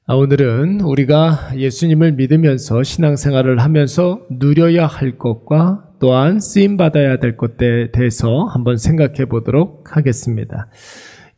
오늘은 우리가 예수님을 믿으면서 신앙생활을 하면서 누려야 할 것과 또한 쓰임받아야 될 것에 대해서 한번 생각해 보도록 하겠습니다.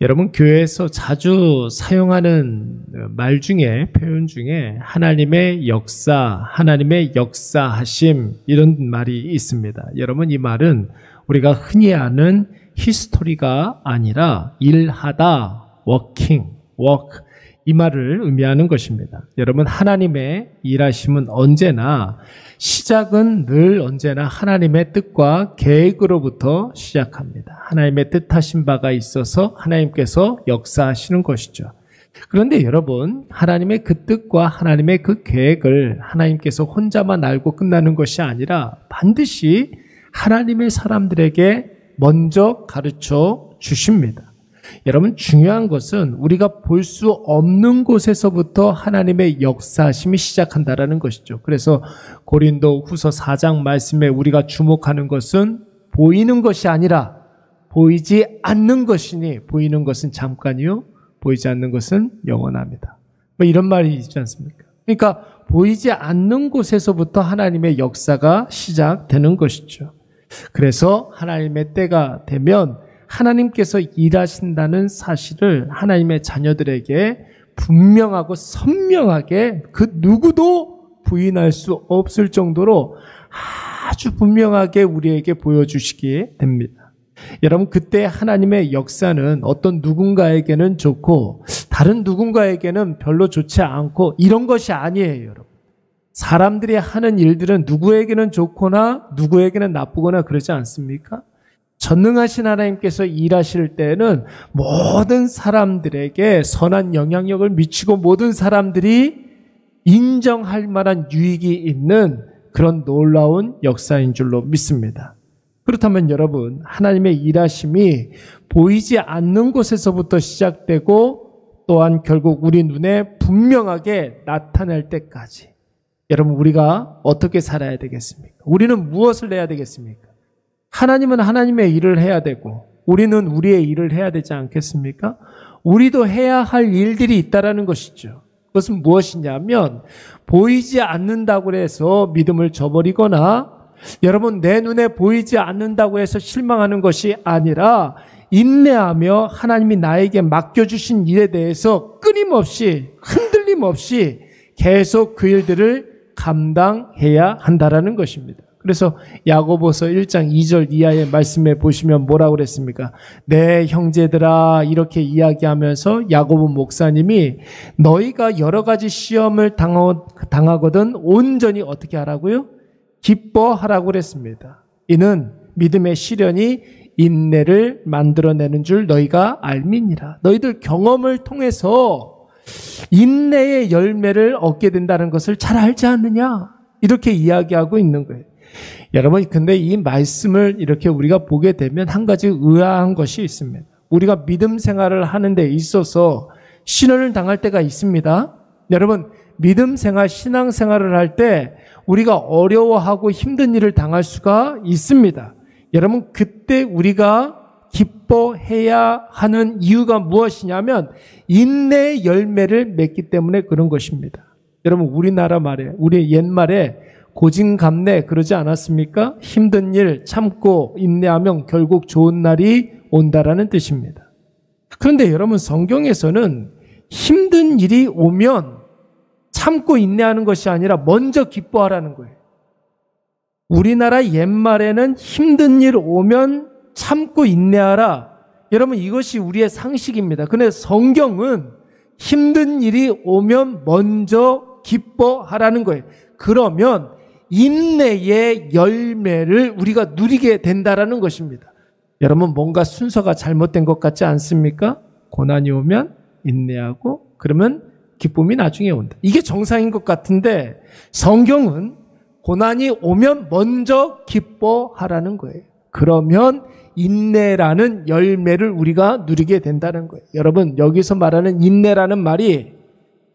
여러분, 교회에서 자주 사용하는 말 중에, 표현 중에 하나님의 역사, 하나님의 역사하심, 이런 말이 있습니다. 여러분, 이 말은 우리가 흔히 아는 히스토리가 아니라 일하다, 워킹, 워크, 이 말을 의미하는 것입니다. 여러분, 하나님의 일하심은 언제나, 시작은 늘 언제나 하나님의 뜻과 계획으로부터 시작합니다. 하나님의 뜻하신 바가 있어서 하나님께서 역사하시는 것이죠. 그런데 여러분, 하나님의 그 뜻과 하나님의 그 계획을 하나님께서 혼자만 알고 끝나는 것이 아니라 반드시 하나님의 사람들에게 먼저 가르쳐 주십니다. 여러분, 중요한 것은 우리가 볼 수 없는 곳에서부터 하나님의 역사심이 시작한다는 것이죠. 그래서 고린도 후서 4장 말씀에 우리가 주목하는 것은 보이는 것이 아니라 보이지 않는 것이니, 보이는 것은 잠깐이요, 보이지 않는 것은 영원합니다. 이런 말이 있지 않습니까? 그러니까 보이지 않는 곳에서부터 하나님의 역사가 시작되는 것이죠. 그래서 하나님의 때가 되면 하나님께서 일하신다는 사실을 하나님의 자녀들에게 분명하고 선명하게, 그 누구도 부인할 수 없을 정도로 아주 분명하게 우리에게 보여주시게 됩니다. 여러분, 그때 하나님의 역사는 어떤 누군가에게는 좋고 다른 누군가에게는 별로 좋지 않고 이런 것이 아니에요, 여러분. 사람들이 하는 일들은 누구에게는 좋거나 누구에게는 나쁘거나 그러지 않습니까? 전능하신 하나님께서 일하실 때는 모든 사람들에게 선한 영향력을 미치고 모든 사람들이 인정할 만한 유익이 있는 그런 놀라운 역사인 줄로 믿습니다. 그렇다면 여러분, 하나님의 일하심이 보이지 않는 곳에서부터 시작되고 또한 결국 우리 눈에 분명하게 나타날 때까지, 여러분, 우리가 어떻게 살아야 되겠습니까? 우리는 무엇을 해야 되겠습니까? 하나님은 하나님의 일을 해야 되고 우리는 우리의 일을 해야 되지 않겠습니까? 우리도 해야 할 일들이 있다라는 것이죠. 그것은 무엇이냐면, 보이지 않는다고 해서 믿음을 저버리거나 여러분, 내 눈에 보이지 않는다고 해서 실망하는 것이 아니라 인내하며 하나님이 나에게 맡겨주신 일에 대해서 끊임없이, 흔들림 없이 계속 그 일들을 감당해야 한다라는 것입니다. 그래서 야고보서 1장 2절 이하의 말씀에 보시면 뭐라고 그랬습니까? 내 형제들아, 이렇게 이야기하면서 야고보 목사님이 너희가 여러 가지 시험을 당하거든 온전히 어떻게 하라고요? 기뻐하라고 그랬습니다. 이는 믿음의 시련이 인내를 만들어내는 줄 너희가 알미니라. 너희들 경험을 통해서 인내의 열매를 얻게 된다는 것을 잘 알지 않느냐? 이렇게 이야기하고 있는 거예요. 여러분, 근데 이 말씀을 이렇게 우리가 보게 되면 한 가지 의아한 것이 있습니다. 우리가 믿음 생활을 하는 데 있어서 시련을 당할 때가 있습니다. 여러분, 믿음 생활, 신앙 생활을 할 때 우리가 어려워하고 힘든 일을 당할 수가 있습니다. 여러분, 그때 우리가 기뻐해야 하는 이유가 무엇이냐면 인내의 열매를 맺기 때문에 그런 것입니다. 여러분, 우리나라 말에, 우리 옛말에 고진감래 그러지 않았습니까? 힘든 일 참고 인내하면 결국 좋은 날이 온다라는 뜻입니다. 그런데 여러분, 성경에서는 힘든 일이 오면 참고 인내하는 것이 아니라 먼저 기뻐하라는 거예요. 우리나라 옛말에는 힘든 일 오면 참고 인내하라. 여러분, 이것이 우리의 상식입니다. 그런데 성경은 힘든 일이 오면 먼저 기뻐하라는 거예요. 그러면 인내의 열매를 우리가 누리게 된다라는 것입니다. 여러분, 뭔가 순서가 잘못된 것 같지 않습니까? 고난이 오면 인내하고 그러면 기쁨이 나중에 온다. 이게 정상인 것 같은데 성경은 고난이 오면 먼저 기뻐하라는 거예요. 그러면 인내라는 열매를 우리가 누리게 된다는 거예요. 여러분, 여기서 말하는 인내라는 말이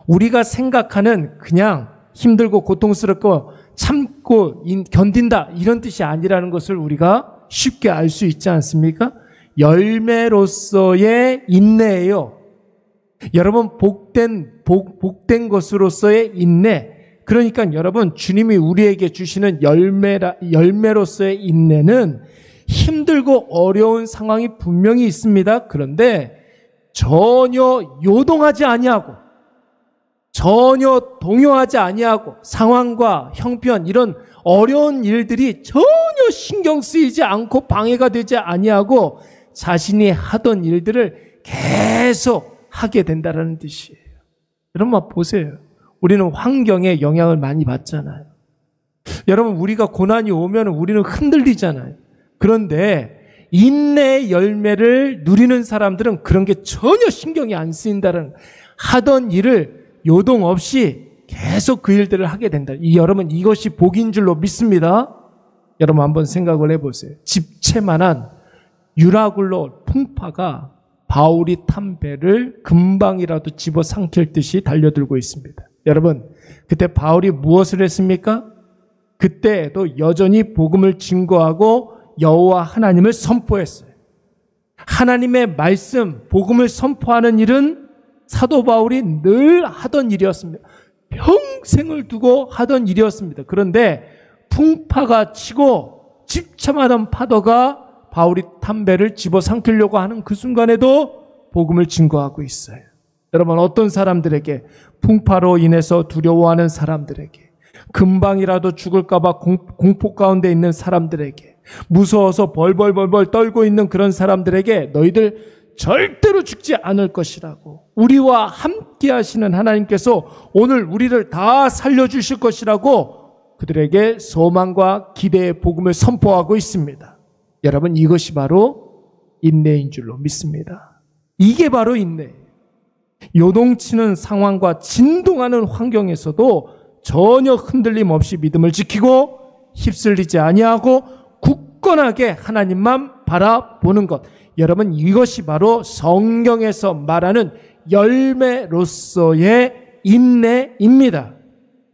우리가 생각하는 그냥 힘들고 고통스럽고 참고 견딘다 이런 뜻이 아니라는 것을 우리가 쉽게 알 수 있지 않습니까? 열매로서의 인내예요. 여러분 복된 것으로서의 인내. 그러니까 여러분 주님이 우리에게 주시는 열매로서의 인내는 힘들고 어려운 상황이 분명히 있습니다. 그런데 전혀 요동하지 아니하고 전혀 동요하지 아니하고 상황과 형편 이런 어려운 일들이 전혀 신경 쓰이지 않고 방해가 되지 아니하고 자신이 하던 일들을 계속 하게 된다는 뜻이에요. 여러분 보세요. 우리는 환경에 영향을 많이 받잖아요. 여러분 우리가 고난이 오면 우리는 흔들리잖아요. 그런데 인내의 열매를 누리는 사람들은 그런 게 전혀 신경이 안 쓰인다는, 하던 일을 요동 없이 계속 그 일들을 하게 된다. 여러분 이것이 복인 줄로 믿습니다. 여러분 한번 생각을 해보세요. 집채만한 유라굴로 풍파가 바울이 탄 배를 금방이라도 집어삼킬 듯이 달려들고 있습니다. 여러분 그때 바울이 무엇을 했습니까? 그때에도 여전히 복음을 증거하고 여호와 하나님을 선포했어요. 하나님의 말씀, 복음을 선포하는 일은 사도 바울이 늘 하던 일이었습니다. 평생을 두고 하던 일이었습니다. 그런데 풍파가 치고 집참하던 파도가 바울이 탄 배를 집어삼키려고 하는 그 순간에도 복음을 증거하고 있어요. 여러분 어떤 사람들에게, 풍파로 인해서 두려워하는 사람들에게, 금방이라도 죽을까 봐 공포 가운데 있는 사람들에게, 무서워서 벌벌벌벌 떨고 있는 그런 사람들에게 너희들 절대로 죽지 않을 것이라고, 우리와 함께 하시는 하나님께서 오늘 우리를 다 살려주실 것이라고 그들에게 소망과 기대의 복음을 선포하고 있습니다. 여러분 이것이 바로 인내인 줄로 믿습니다. 이게 바로 인내예요. 요동치는 상황과 진동하는 환경에서도 전혀 흔들림 없이 믿음을 지키고 휩쓸리지 아니하고 굳건하게 하나님만 바라보는 것. 여러분 이것이 바로 성경에서 말하는 열매로서의 인내입니다.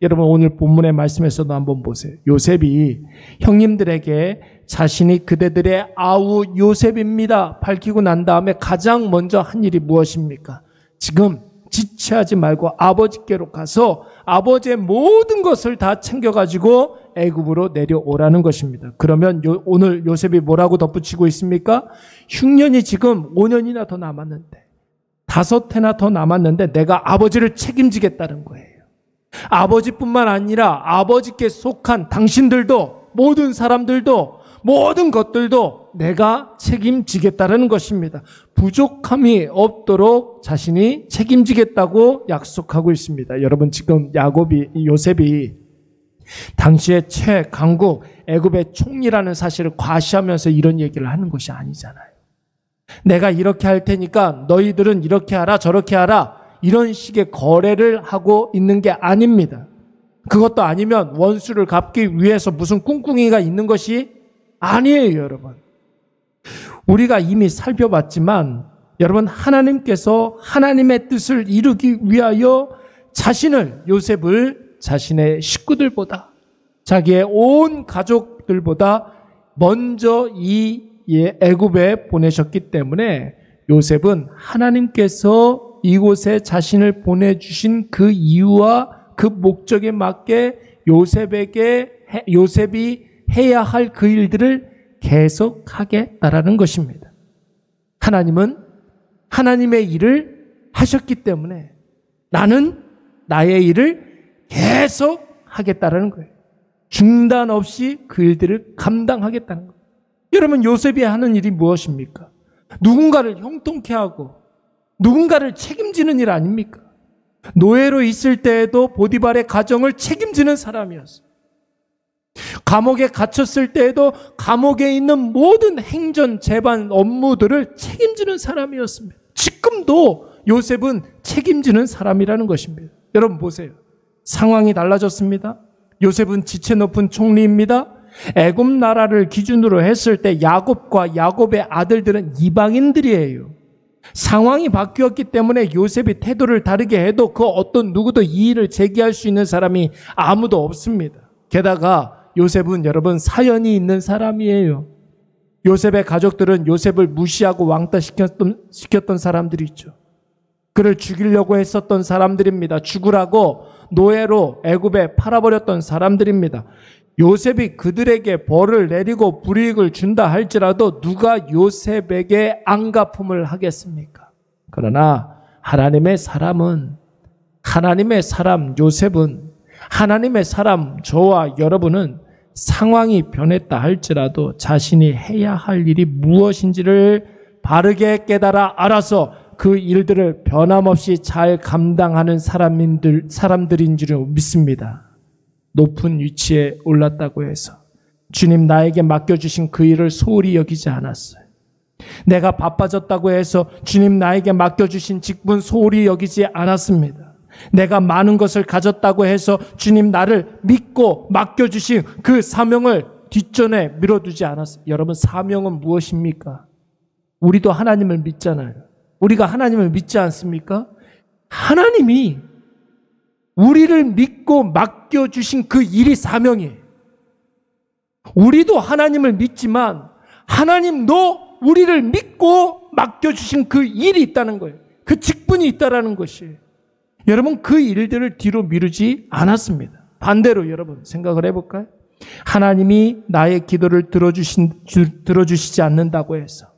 여러분 오늘 본문의 말씀에서도 한번 보세요. 요셉이 형님들에게 자신이 그대들의 아우 요셉입니다 밝히고 난 다음에 가장 먼저 한 일이 무엇입니까? 지금 지체하지 말고 아버지께로 가서 아버지의 모든 것을 다 챙겨가지고 애굽으로 내려오라는 것입니다. 그러면 오늘 요셉이 뭐라고 덧붙이고 있습니까? 흉년이 지금 5년이나 더 남았는데, 5해나 더 남았는데 내가 아버지를 책임지겠다는 거예요. 아버지뿐만 아니라 아버지께 속한 당신들도, 모든 사람들도, 모든 것들도 내가 책임지겠다는 것입니다. 부족함이 없도록 자신이 책임지겠다고 약속하고 있습니다. 여러분 지금 요셉이 당시의 최강국 애굽의 총리라는 사실을 과시하면서 이런 얘기를 하는 것이 아니잖아요. 내가 이렇게 할 테니까 너희들은 이렇게 하라 저렇게 하라, 이런 식의 거래를 하고 있는 게 아닙니다. 그것도 아니면 원수를 갚기 위해서 무슨 꿍꿍이가 있는 것이 아니에요. 여러분 우리가 이미 살펴봤지만 여러분 하나님께서 하나님의 뜻을 이루기 위하여 요셉을 자신의 식구들보다, 자기의 온 가족들보다 먼저 이 애굽에 보내셨기 때문에 요셉은 하나님께서 이곳에 자신을 보내주신 그 이유와 그 목적에 맞게 요셉이 해야 할 그 일들을 계속하겠다라는 것입니다. 하나님은 하나님의 일을 하셨기 때문에 나는 나의 일을 계속 하겠다라는 거예요. 중단 없이 그 일들을 감당하겠다는 거예요. 여러분 요셉이 하는 일이 무엇입니까? 누군가를 형통케 하고 누군가를 책임지는 일 아닙니까? 노예로 있을 때에도 보디발의 가정을 책임지는 사람이었어요. 감옥에 갇혔을 때에도 감옥에 있는 모든 행전, 재반 업무들을 책임지는 사람이었습니다. 지금도 요셉은 책임지는 사람이라는 것입니다. 여러분 보세요. 상황이 달라졌습니다. 요셉은 지체 높은 총리입니다. 애굽 나라를 기준으로 했을 때 야곱과 야곱의 아들들은 이방인들이에요. 상황이 바뀌었기 때문에 요셉이 태도를 다르게 해도 그 어떤 누구도 이의를 제기할 수 있는 사람이 아무도 없습니다. 게다가 요셉은 여러분 사연이 있는 사람이에요. 요셉의 가족들은 요셉을 무시하고 왕따시켰던 사람들이 있죠. 그를 죽이려고 했었던 사람들입니다. 죽으라고 노예로 애굽에 팔아버렸던 사람들입니다. 요셉이 그들에게 벌을 내리고 불이익을 준다 할지라도 누가 요셉에게 안갚음을 하겠습니까? 그러나 하나님의 사람 요셉은, 하나님의 사람 저와 여러분은 상황이 변했다 할지라도 자신이 해야 할 일이 무엇인지를 바르게 깨달아 알아서 그 일들을 변함없이 잘 감당하는 사람들인 줄 믿습니다. 높은 위치에 올랐다고 해서 주님 나에게 맡겨주신 그 일을 소홀히 여기지 않았어요. 내가 바빠졌다고 해서 주님 나에게 맡겨주신 직분 소홀히 여기지 않았습니다. 내가 많은 것을 가졌다고 해서 주님 나를 믿고 맡겨주신 그 사명을 뒷전에 밀어두지 않았어요. 여러분, 사명은 무엇입니까? 우리도 하나님을 믿잖아요. 우리가 하나님을 믿지 않습니까? 하나님이 우리를 믿고 맡겨주신 그 일이 사명이에요. 우리도 하나님을 믿지만 하나님도 우리를 믿고 맡겨주신 그 일이 있다는 거예요. 그 직분이 있다는 것이에요. 여러분, 그 일들을 뒤로 미루지 않았습니다. 반대로 여러분 생각을 해볼까요? 하나님이 나의 기도를 들어주시지 않는다고 해서,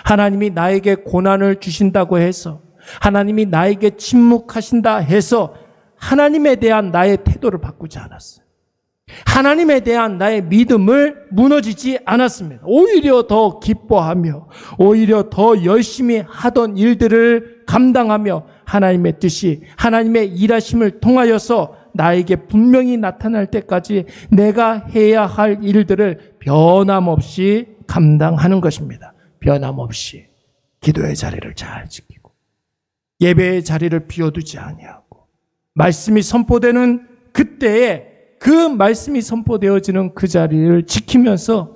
하나님이 나에게 고난을 주신다고 해서, 하나님이 나에게 침묵하신다 해서 하나님에 대한 나의 태도를 바꾸지 않았어요. 하나님에 대한 나의 믿음을 무너지지 않았습니다. 오히려 더 기뻐하며 오히려 더 열심히 하던 일들을 감당하며 하나님의 뜻이, 하나님의 일하심을 통하여서 나에게 분명히 나타날 때까지 내가 해야 할 일들을 변함없이 감당하는 것입니다. 변함없이 기도의 자리를 잘 지키고 예배의 자리를 비워두지 아니하고 말씀이 선포되는 그때에 그 말씀이 선포되어지는 그 자리를 지키면서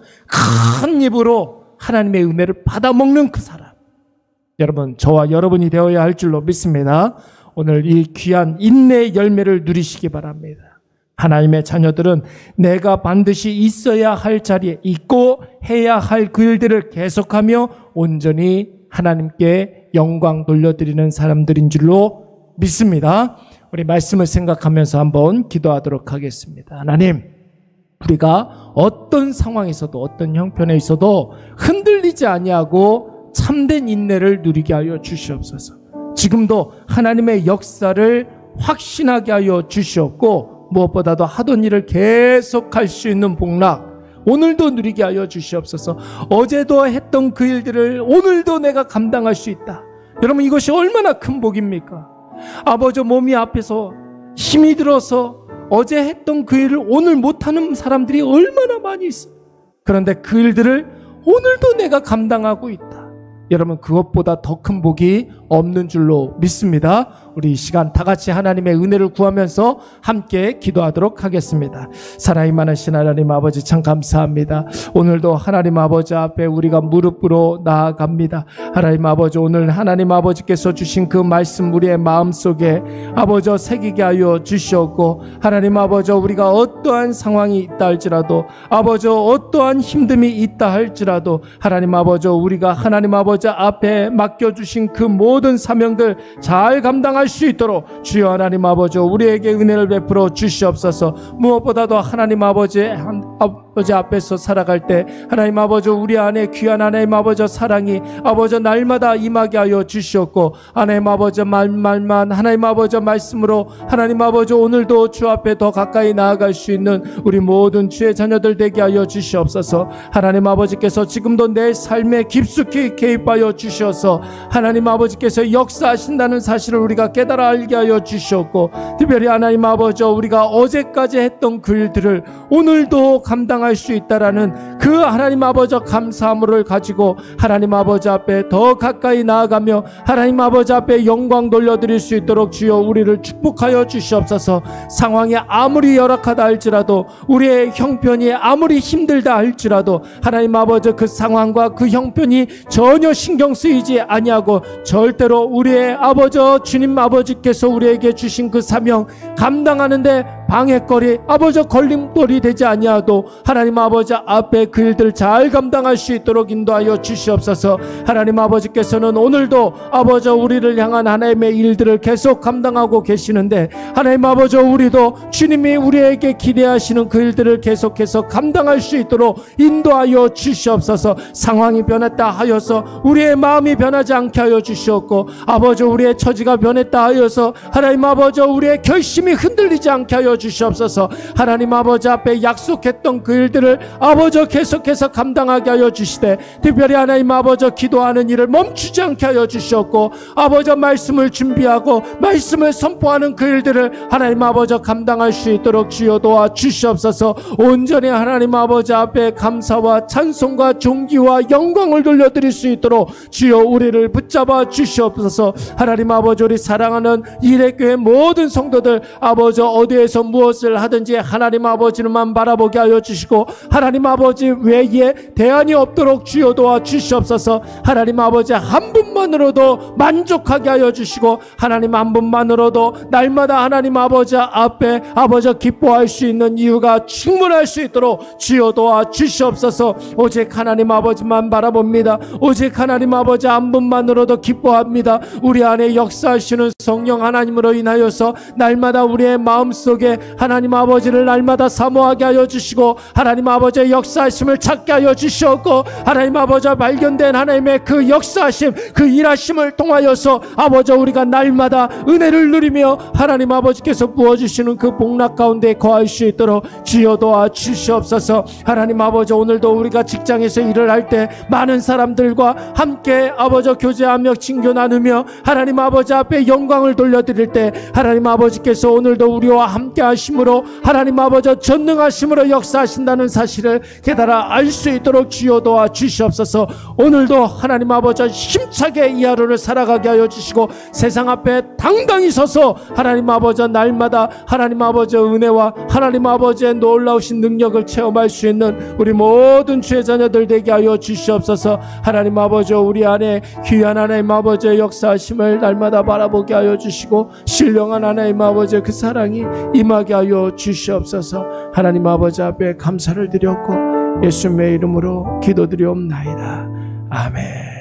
큰 입으로 하나님의 은혜를 받아먹는 그 사람, 여러분, 저와 여러분이 되어야 할 줄로 믿습니다. 오늘 이 귀한 인내의 열매를 누리시기 바랍니다. 하나님의 자녀들은 내가 반드시 있어야 할 자리에 있고 해야 할 그 일들을 계속하며 온전히 하나님께 영광 돌려드리는 사람들인 줄로 믿습니다. 우리 말씀을 생각하면서 한번 기도하도록 하겠습니다. 하나님, 우리가 어떤 상황에서도 어떤 형편에 있어도 흔들리지 아니하고 참된 인내를 누리게 하여 주시옵소서. 지금도 하나님의 역사를 확신하게 하여 주시옵고 무엇보다도 하던 일을 계속할 수 있는 복락 오늘도 누리게 하여 주시옵소서. 어제도 했던 그 일들을 오늘도 내가 감당할 수 있다. 여러분, 이것이 얼마나 큰 복입니까? 아버지, 몸이 앞에서 힘이 들어서 어제 했던 그 일을 오늘 못하는 사람들이 얼마나 많이 있어. 그런데 그 일들을 오늘도 내가 감당하고 있다. 여러분, 그것보다 더 큰 복이 없는 줄로 믿습니다. 우리 이 시간 다 같이 하나님의 은혜를 구하면서 함께 기도하도록 하겠습니다. 사랑이 많으신 하나님 아버지, 참 감사합니다. 오늘도 하나님 아버지 앞에 우리가 무릎으로 나아갑니다. 하나님 아버지, 오늘 하나님 아버지께서 주신 그 말씀 우리의 마음속에 아버지 새기게 하여 주시옵고, 하나님 아버지, 우리가 어떠한 상황이 있다 할지라도, 아버지 어떠한 힘듦이 있다 할지라도, 하나님 아버지, 우리가 하나님 아버지 앞에 맡겨주신 그 모든 사명들 잘 감당할 수 있도록 주여 하나님 아버지 우리에게 은혜를 베풀어 주시옵소서. 무엇보다도 하나님 아버지 앞에서 살아갈 때 하나님 아버지 우리 안에 귀한 하나님 아버지 사랑이 아버지 날마다 임하게 하여 주시옵고, 하나님 아버지 말만 하나님 아버지 말씀으로 하나님 아버지 오늘도 주 앞에 더 가까이 나아갈 수 있는 우리 모든 주의 자녀들 되게 하여 주시옵소서. 하나님 아버지께서 지금도 내 삶에 깊숙이 개입하여 주셔서 하나님 아버지께서 역사하신다는 사실을 우리가 깨달아 알게 하여 주시옵고, 특별히 하나님 아버지 우리가 어제까지 했던 그 일들을 오늘도 감당할 수 있다라는 그 하나님 아버지 감사함을 가지고 하나님 아버지 앞에 더 가까이 나아가며 하나님 아버지 앞에 영광 돌려드릴 수 있도록 주여 우리를 축복하여 주시옵소서. 상황이 아무리 열악하다 할지라도, 우리의 형편이 아무리 힘들다 할지라도 하나님 아버지 그 상황과 그 형편이 전혀 신경 쓰이지 아니하고 절대로 우리의 아버지 주님 아버지께서 우리에게 주신 그 사명 감당하는데 방해거리 아버지 걸림돌이 되지 아니하도 하나님 아버지 앞에 그 일들 잘 감당할 수 있도록 인도하여 주시옵소서. 하나님 아버지께서는 오늘도 아버지 우리를 향한 하나님의 일들을 계속 감당하고 계시는데 하나님 아버지 우리도 주님이 우리에게 기대하시는 그 일들을 계속해서 감당할 수 있도록 인도하여 주시옵소서. 상황이 변했다 하여서 우리의 마음이 변하지 않게 하여 주시옵고 아버지 우리의 처지가 변했다 하여서 하나님 아버지 우리의 결심이 흔들리지 않게 하여 주시옵소서. 하나님 아버지 앞에 약속했던 그 일들을 아버지 계속해서 감당하게 하여 주시되 특별히 하나님 아버지 기도하는 일을 멈추지 않게 하여 주시옵고 아버지 말씀을 준비하고 말씀을 선포하는 그 일들을 하나님 아버지 감당할 수 있도록 주여 도와 주시옵소서. 온전히 하나님 아버지 앞에 감사와 찬송과 존귀와 영광을 돌려드릴 수 있도록 주여 우리를 붙잡아 주시옵소서. 하나님 아버지 우리 사랑하는 이레교회 모든 성도들 아버지 어디에서 무엇을 하든지 하나님 아버지만 바라보게 하여 주시고 하나님 아버지 외에 대안이 없도록 주여 도와 주시옵소서. 하나님 아버지 한 분만으로도 만족하게 하여 주시고 하나님 한 분만으로도 날마다 하나님 아버지 앞에 아버지 기뻐할 수 있는 이유가 충분할 수 있도록 주여 도와 주시옵소서. 오직 하나님 아버지만 바라봅니다. 오직 하나님 아버지 한 분만으로도 기뻐합니다. 우리 안에 역사하시는 성령 하나님으로 인하여서 날마다 우리의 마음속에 하나님 아버지를 날마다 사모하게 하여 주시고 하나님 아버지의 역사하심을 찾게 하여 주시옵고 하나님 아버지 발견된 하나님의 그 역사하심 그 일하심을 통하여서 아버지 우리가 날마다 은혜를 누리며 하나님 아버지께서 부어주시는 그 복락 가운데 거할 수 있도록 주여 도와 주시옵소서. 하나님 아버지 오늘도 우리가 직장에서 일을 할 때 많은 사람들과 함께 아버지 교제하며 친교 나누며 하나님 아버지 앞에 영광을 돌려드릴 때 하나님 아버지께서 오늘도 우리와 함께 하심으로 하나님 아버지 전능하심으로 역사하신다는 사실을 깨달아 알 수 있도록 주여 도와 주시옵소서. 오늘도 하나님 아버지 힘차게 이 하루를 살아가게 하여 주시고 세상 앞에 당당히 서서 하나님 아버지 날마다 하나님 아버지 은혜와 하나님 아버지의 놀라우신 능력을 체험할 수 있는 우리 모든 주의 자녀들 되게 하여 주시옵소서. 하나님 아버지 우리 안에 귀한 하나님 아버지의 역사하심을 날마다 바라보게 하여 주시고 신령한 하나님 아버지의 그 사랑이 임하게 하여 주시옵소서. 하나님 아버지 앞에 감사를 드렸고 예수님의 이름으로 기도드리옵나이다. 아멘.